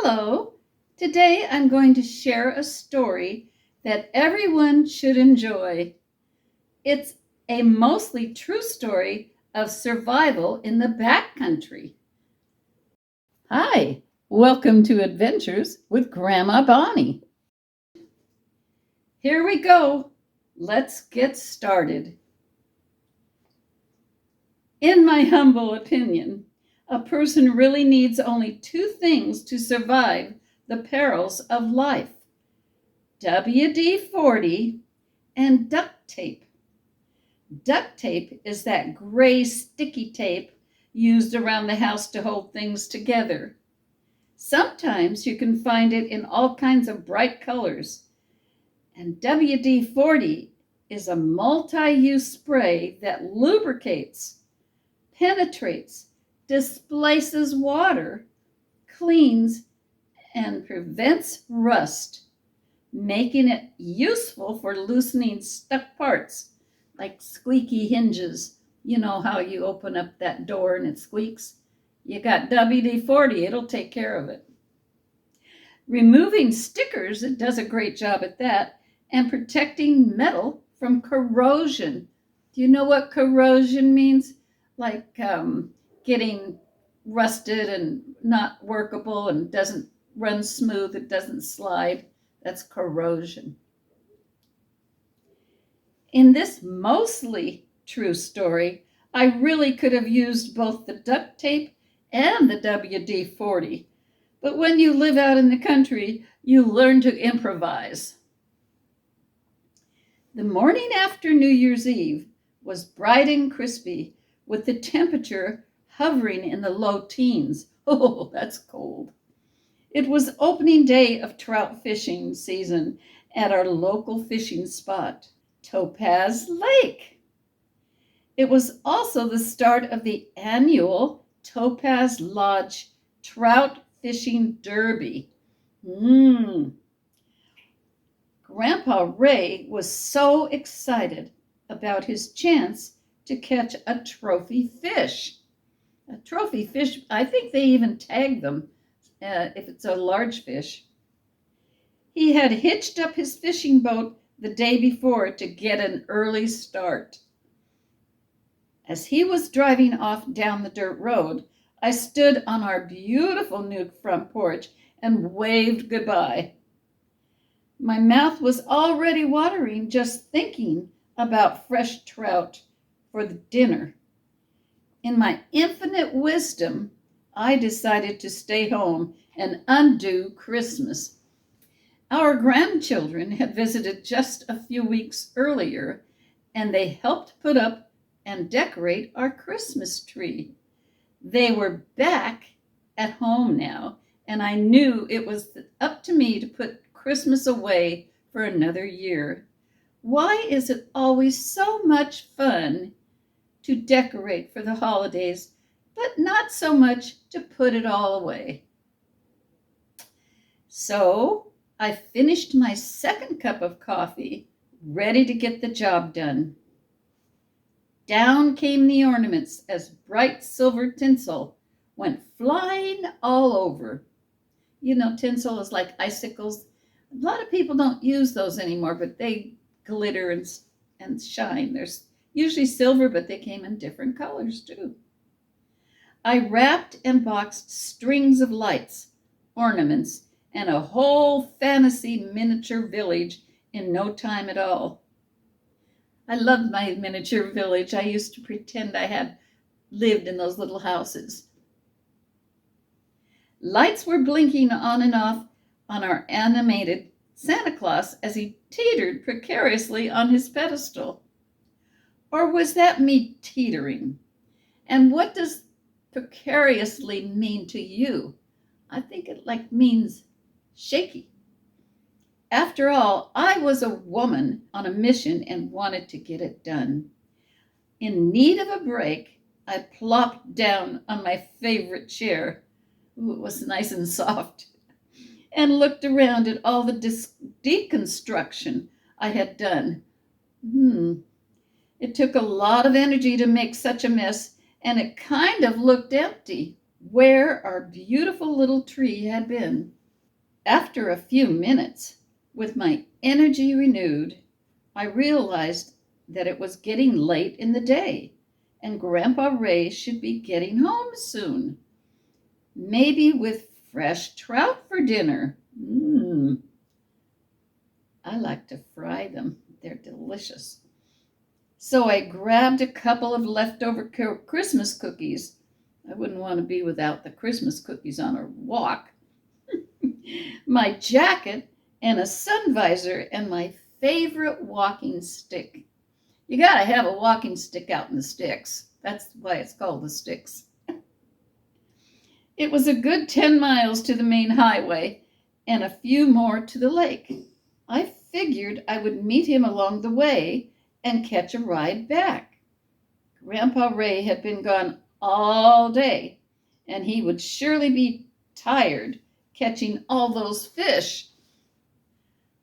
Hello! Today I'm going to share a story that everyone should enjoy. It's a mostly true story of survival in the backcountry. Hi, welcome to Adventures with Gramma Bonnie. Here we go. Let's get started. In my humble opinion, a person really needs only two things to survive the perils of life: WD-40 and duct tape. Duct tape is that gray sticky tape used around the house to hold things together. Sometimes you can find it in all kinds of bright colors. And WD-40 is a multi-use spray that lubricates, penetrates, displaces water, cleans, and prevents rust, making it useful for loosening stuck parts like squeaky hinges. You know how you open up that door and it squeaks? You got WD-40, it'll take care of it. Removing stickers, it does a great job at that, and protecting metal from corrosion. Do you know what corrosion means? Like getting rusted and not workable and doesn't run smooth, it doesn't slide. That's corrosion. In this mostly true story, I really could have used both the duct tape and the WD-40. But when you live out in the country, you learn to improvise. The morning after New Year's Eve was bright and crispy, with the temperature hovering in the low teens. Oh, that's cold. It was opening day of trout fishing season at our local fishing spot, Topaz Lake. It was also the start of the annual Topaz Lodge Trout Fishing Derby. Grandpa Ray was so excited about his chance to catch a trophy fish. A trophy fish, I think they even tag them if it's a large fish. He had hitched up his fishing boat the day before to get an early start. As he was driving off down the dirt road, I stood on our beautiful new front porch and waved goodbye. My mouth was already watering just thinking about fresh trout for the dinner. In my infinite wisdom, I decided to stay home and undo Christmas. Our grandchildren had visited just a few weeks earlier, and they helped put up and decorate our Christmas tree. They were back at home now, and I knew it was up to me to put Christmas away for another year. Why is it always so much fun to decorate for the holidays, but not so much to put it all away? So I finished my second cup of coffee, ready to get the job done. Down came the ornaments as bright silver tinsel went flying all over. You know, tinsel is like icicles. A lot of people don't use those anymore, but they glitter and shine. There's usually silver, but they came in different colors too. I wrapped and boxed strings of lights, ornaments, and a whole fantasy miniature village in no time at all. I loved my miniature village. I used to pretend I had lived in those little houses. Lights were blinking on and off on our animated Santa Claus as he teetered precariously on his pedestal. Or was that me teetering? And what does precariously mean to you? I think it means shaky. After all, I was a woman on a mission and wanted to get it done. In need of a break, I plopped down on my favorite chair. Ooh, it was nice and soft. And looked around at all the deconstruction I had done. It took a lot of energy to make such a mess, and it kind of looked empty where our beautiful little tree had been. After a few minutes, with my energy renewed, I realized that it was getting late in the day and Grandpa Ray should be getting home soon. Maybe with fresh trout for dinner. I like to fry them, they're delicious. So I grabbed a couple of leftover Christmas cookies. I wouldn't want to be without the Christmas cookies on a walk. My jacket and a sun visor and my favorite walking stick. You gotta have a walking stick out in the sticks. That's why it's called the sticks. It was a good 10 miles to the main highway and a few more to the lake. I figured I would meet him along the way and catch a ride back. Grandpa Ray had been gone all day, and he would surely be tired catching all those fish.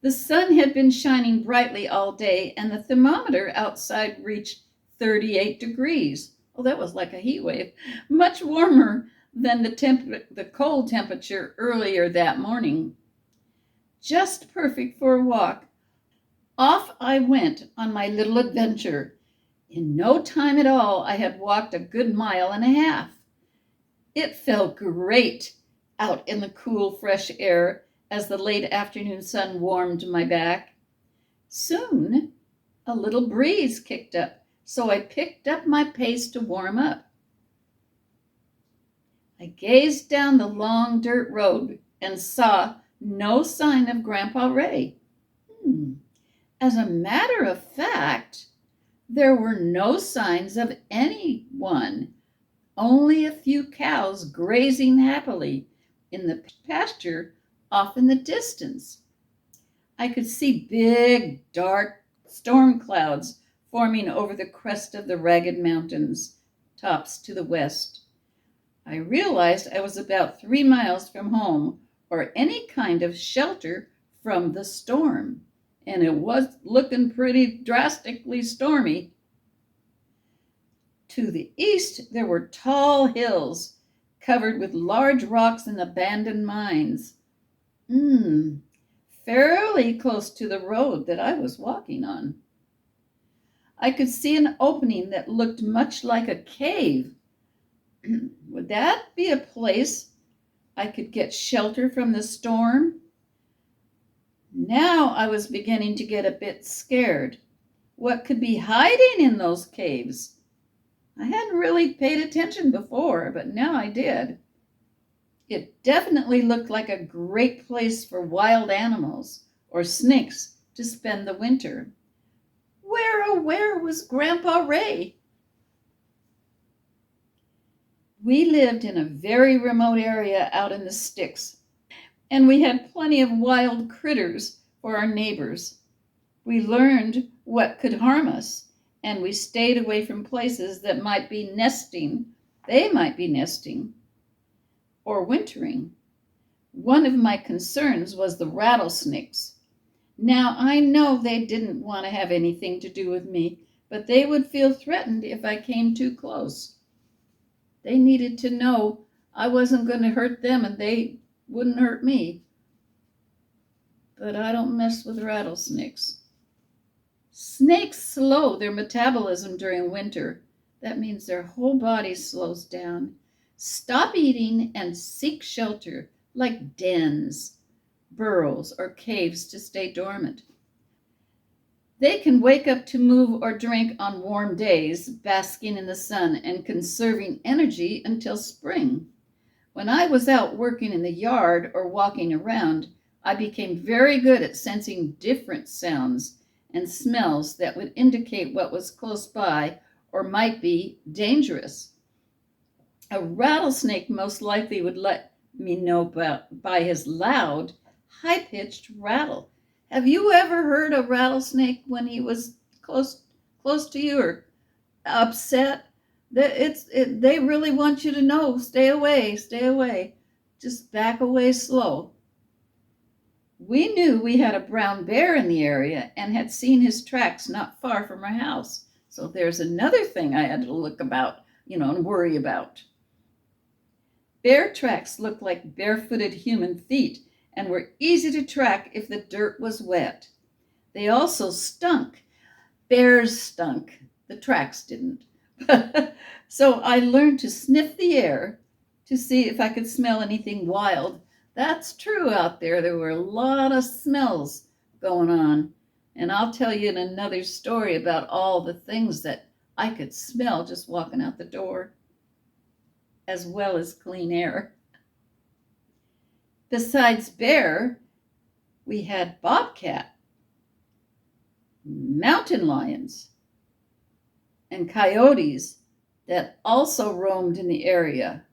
The sun had been shining brightly all day, and the thermometer outside reached 38 degrees. Oh, that was like a heat wave, much warmer than the cold temperature earlier that morning. Just perfect for a walk. Off I went on my little adventure. In no time at all, I had walked a good mile and a half. It felt great out in the cool, fresh air as the late afternoon sun warmed my back. Soon, a little breeze kicked up, so I picked up my pace to warm up. I gazed down the long dirt road and saw no sign of Grandpa Ray. As a matter of fact, there were no signs of anyone, only a few cows grazing happily in the pasture off in the distance. I could see big, dark storm clouds forming over the crest of the ragged mountains tops to the west. I realized I was about 3 miles from home or any kind of shelter from the storm, and it was looking pretty drastically stormy. To the east, there were tall hills covered with large rocks and abandoned mines. Fairly close to the road that I was walking on. I could see an opening that looked much like a cave. Would that be a place I could get shelter from the storm? Now I was beginning to get a bit scared. What could be hiding in those caves? I hadn't really paid attention before, but now I did. It definitely looked like a great place for wild animals or snakes to spend the winter. Where was Grandpa Ray? We lived in a very remote area out in the sticks, and we had plenty of wild critters for our neighbors. We learned what could harm us, and we stayed away from places that might be nesting. They might be nesting or wintering. One of my concerns was the rattlesnakes. Now, I know they didn't want to have anything to do with me, but they would feel threatened if I came too close. They needed to know I wasn't going to hurt them and they wouldn't hurt me. But I don't mess with rattlesnakes. Snakes slow their metabolism during winter. That means their whole body slows down. Stop eating and seek shelter, like dens, burrows, or caves to stay dormant. They can wake up to move or drink on warm days, basking in the sun and conserving energy until spring. When I was out working in the yard or walking around, I became very good at sensing different sounds and smells that would indicate what was close by or might be dangerous. A rattlesnake most likely would let me know by his loud, high-pitched rattle. Have you ever heard a rattlesnake when he was close to you or upset? They really want you to know, stay away, stay away. Just back away slow. We knew we had a brown bear in the area and had seen his tracks not far from our house. So there's another thing I had to look about, and worry about. Bear tracks look like barefooted human feet, and were easy to track if the dirt was wet. They also stunk. Bears stunk. The tracks didn't. So I learned to sniff the air to see if I could smell anything wild. That's true out there. There were a lot of smells going on. And I'll tell you in another story about all the things that I could smell just walking out the door, as well as clean air. Besides bear, we had bobcat, mountain lions, and coyotes that also roamed in the area.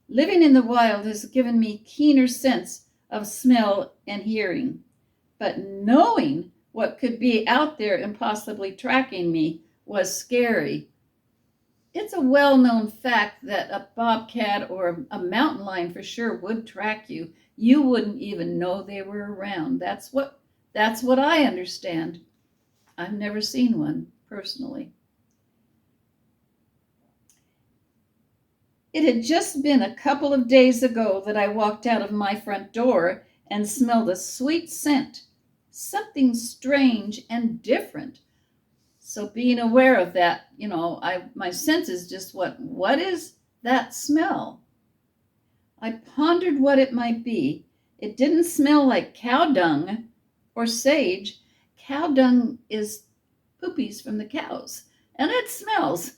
Living in the wild has given me keener sense of smell and hearing, but knowing what could be out there and possibly tracking me was scary. It's a well-known fact that a bobcat or a mountain lion for sure would track you. You wouldn't even know they were around. That's what I understand. I've never seen one personally. It had just been a couple of days ago that I walked out of my front door and smelled a sweet scent, something strange and different. So being aware of that, my senses just went, what is that smell? I pondered what it might be. It didn't smell like cow dung or sage. Cow dung is poopies from the cows, and it smells.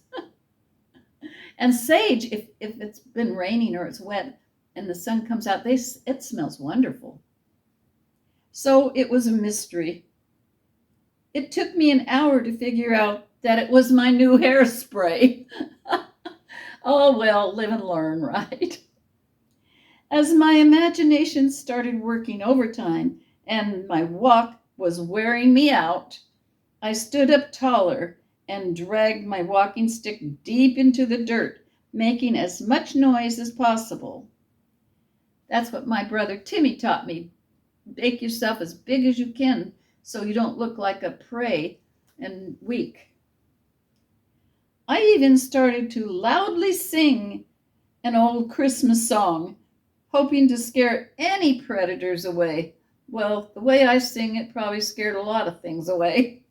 And sage, if it's been raining or it's wet and the sun comes out, it smells wonderful. So it was a mystery. It took me an hour to figure out that it was my new hairspray. Oh, well, live and learn, right? As my imagination started working overtime and my walk was wearing me out, I stood up taller and dragged my walking stick deep into the dirt, making as much noise as possible. That's what my brother Timmy taught me. Make yourself as big as you can so you don't look like a prey and weak. I even started to loudly sing an old Christmas song, hoping to scare any predators away. Well, the way I sing it probably scared a lot of things away.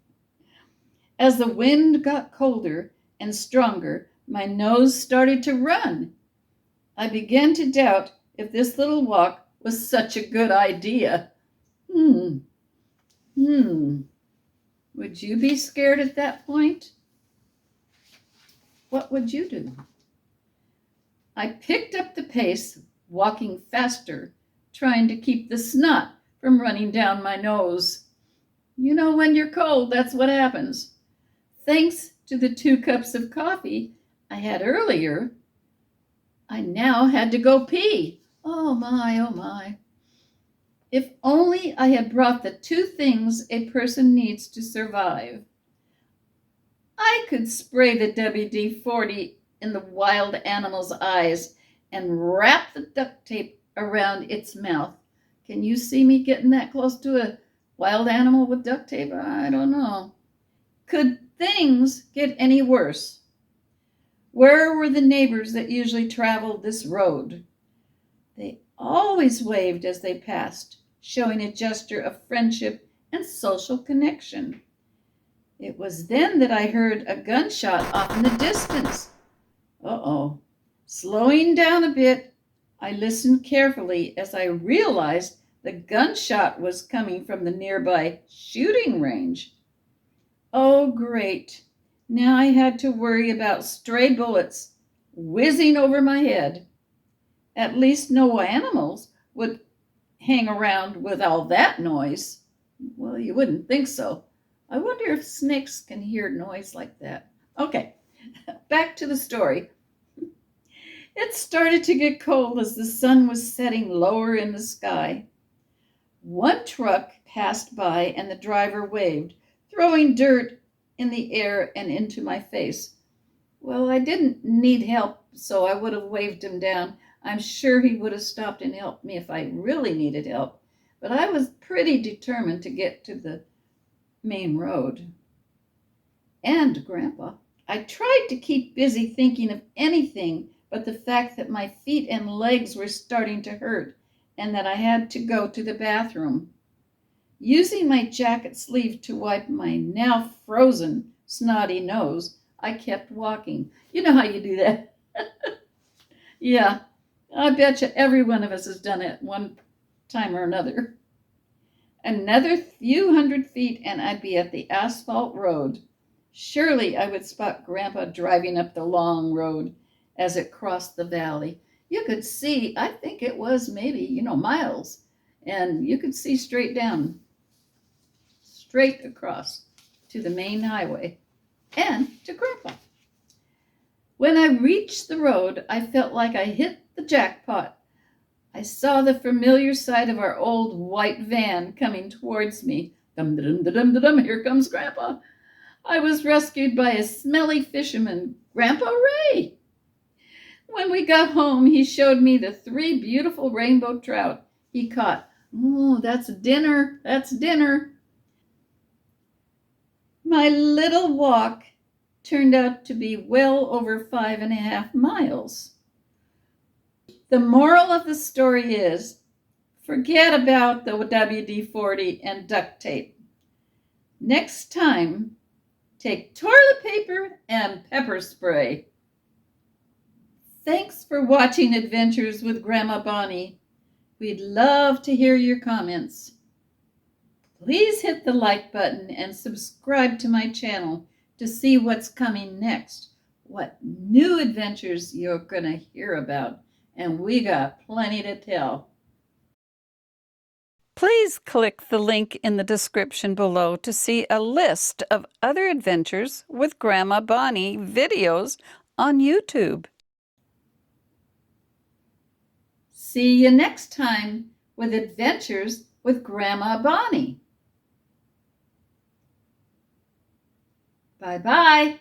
As the wind got colder and stronger, my nose started to run. I began to doubt if this little walk was such a good idea. Would you be scared at that point? What would you do? I picked up the pace, walking faster, trying to keep the snot from running down my nose. When you're cold, that's what happens. Thanks to the 2 cups of coffee I had earlier, I now had to go pee. Oh my, oh my. If only I had brought the 2 things a person needs to survive. I could spray the WD-40 in the wild animal's eyes and wrap the duct tape around its mouth. Can you see me getting that close to a wild animal with duct tape? I don't know. Could things get any worse? Where were the neighbors that usually traveled this road? They always waved as they passed, showing a gesture of friendship and social connection. It was then that I heard a gunshot off in the distance. Uh-oh. Slowing down a bit, I listened carefully as I realized the gunshot was coming from the nearby shooting range. Oh, great. Now I had to worry about stray bullets whizzing over my head. At least no animals would hang around with all that noise. Well, you wouldn't think so. I wonder if snakes can hear noise like that. Okay, back to the story. It started to get cold as the sun was setting lower in the sky. One truck passed by and the driver waved, throwing dirt in the air and into my face. Well, I didn't need help, so I would have waved him down. I'm sure he would have stopped and helped me if I really needed help. But I was pretty determined to get to the main road. And, Grandpa, I tried to keep busy thinking of anything but the fact that my feet and legs were starting to hurt and that I had to go to the bathroom. Using my jacket sleeve to wipe my now frozen, snotty nose, I kept walking. You know how you do that? Yeah, I bet you every one of us has done it one time or another. Another few hundred feet and I'd be at the asphalt road. Surely I would spot Grandpa driving up the long road as it crossed the valley. You could see, I think it was maybe, miles, and you could see straight down, straight across to the main highway and to Grandpa. When I reached the road, I felt like I hit the jackpot. I saw the familiar sight of our old white van coming towards me. Dum dum dum dum dum, here comes Grandpa. I was rescued by a smelly fisherman, Grandpa Ray. When we got home, he showed me the 3 beautiful rainbow trout he caught. Oh, that's dinner, that's dinner. My little walk turned out to be well over 5.5 miles. The moral of the story is forget about the WD-40 and duct tape. Next time, take toilet paper and pepper spray. Thanks for watching Adventures with Gramma Bonnie. We'd love to hear your comments. Please hit the like button and subscribe to my channel to see what's coming next, what new adventures you're going to hear about, and we got plenty to tell. Please click the link in the description below to see a list of other adventures with Gramma Bonnie videos on YouTube. See you next time with Adventures with Gramma Bonnie. Bye-bye.